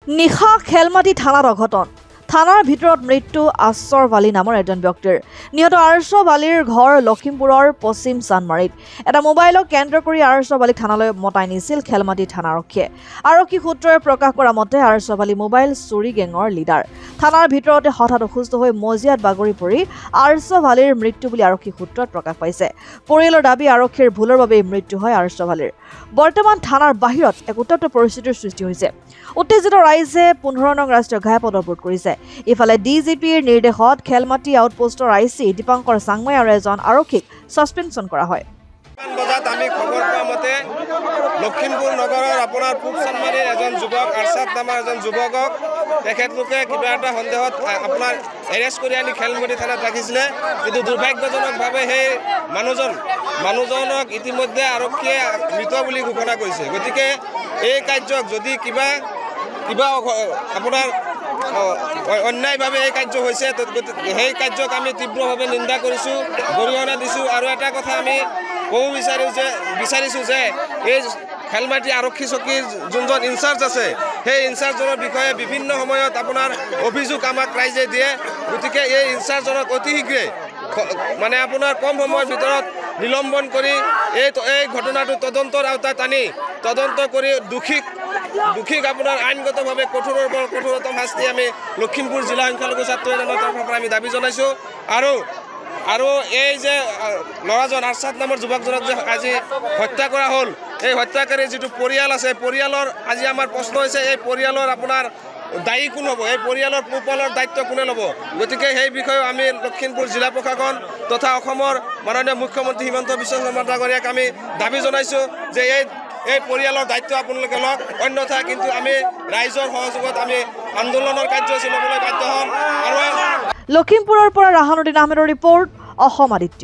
নিশা খেলমাটি থানাত অঘটন থানাৰ ভিতৰত মৃত্যু আশ্বৰ বালি নামৰ এজন ব্যক্তিৰ নিহত আৰ্শ বালিৰ ঘৰ লখিমপুৰৰ পশ্চিম চানমাৰীত এটা মোবাইলক কেন্দ্ৰ কৰি আৰ্শ বালি থানালৈ মতাই নিছিল খেলমাটি থানা আৰক্ষী সূত্ৰই প্ৰকাশ কৰা মতে আৰ্শ বালি মোবাইল চুৰি গেঙৰ লিডাৰ থানাৰ ভিতৰতে হঠাৎ অসুস্থ হৈ মজিয়াত বাগৰি পৰি আৰ্শ বালিৰ মৃত্যু বুলি আৰক্ষী সূত্ৰত প্ৰকাশ পাইছে পৰিয়ালৰ দাবী আৰক্ষীৰ ভুলৰ বাবে মৃত্যু হয় আৰ্শ বালিৰ বৰ্তমান থানাৰ বাহিৰত এক উত্তপ্ত পৰিস্থিতিৰ সৃষ্টি হৈছে উত্তেজিত ৰাইজে 15 নং ৰাষ্ট্ৰীয় ঘাইপথ অৱৰোধ কৰিছে ইফালে ডিজিপিৰ নিৰ্দেশত খেলমাটি আউটপোষ্টৰ আইসি দীপাংকৰ চাংমাই আৰু এজন আৰক্ষীক সাসপেনশন কৰা হয় বজাত আমি খবৰ পোৱা মতে লখিমপুৰ নগৰৰ আপোনাৰ পূব চানমাৰীৰ এজন যুৱক আৰছাদ নামৰ এজন যুৱকক তেখেতলোকে কিবা এটা সন্দেহত আপোনাৰ এৰেষ্ট কৰি আনি খেলমাটি থানাত ৰাখিছিলে কিন্তু দুৰ্ভাগ্যজনকভাৱে সেই মানুহজনক ইতিমধ্যে আৰক্ষীয়ে মৃত বুলি ঘোষণা কৰিছে গতিকে এই কাৰ্যক যদি কিবা আপোনাৰ অন্যায়ভাৱে এই কাৰ্য হৈছে সেই কাৰ্যক আমি তীব্ৰভাৱে নিন্দা কৰিছোঁ গৰিহণা দিছোঁ আৰু এটা কথা আমি ক'ব বিচাৰিছোঁ যে এই খেলমাটি আৰক্ষী চকীৰ যোনজন ইনচাৰ্জ আছে সেই ইনচাৰ্জজনৰ বিষয়ে বিভিন্ন সময়ত আপোনাৰ অভিযোগ আমাক ৰাইজে দিয়ে গতিকে এই ইনচাৰ্জজনক অতি শীঘ্ৰে মানে আপোনাৰ কম সময়ৰ ভিতৰত নিলম্বন কৰি এই ঘটনাটো তদন্তৰ আওতাত আনি তদন্ত কৰি দোষীক আপোনাৰ আইনগতভাৱে কঠোৰতম শাস্তি আমি লখিমপুৰ জিলা সংখ্যালঘু ছাত্ৰ জনতাৰ তৰফৰ পৰা আমি দাবী জনাইছোঁ আৰু এই যে ল'ৰাজন আৰছাদ নামৰ যুৱকজনক যে আজি হত্যা কৰা হ'ল এই হত্যাকাৰীৰ যিটো পৰিয়াল আছে পৰিয়ালৰ আজি আমাৰ প্ৰশ্ন হৈছে এই পৰিয়ালৰ আপোনাৰ দায়ী কোন হ'ব এই পৰিয়ালৰ পোহপালৰ দায়িত্ব কোনে ল'ব গতিকে সেই বিষয়ে আমি লখিমপুৰ জিলা প্ৰশাসন তথা অসমৰ মাননীয় মুখ্যমন্ত্ৰী হিমন্ত বিশ্ব শৰ্মা ডাঙৰীয়াক আমি দাবী জনাইছোঁ যে এই পৰিয়ালৰ দায়িত্ব আপোনালোকে লওক অন্যথা কিন্তু আমি ৰাইজৰ সহযোগত আমি আন্দোলনৰ কাৰ্যসূচী ল'বলৈ বাধ্য হ'ম আৰু লখিমপুৰৰ পৰা ৰাহানুদ্দিন আহমেদৰ ৰিপৰ্ট অসম আদিত্য।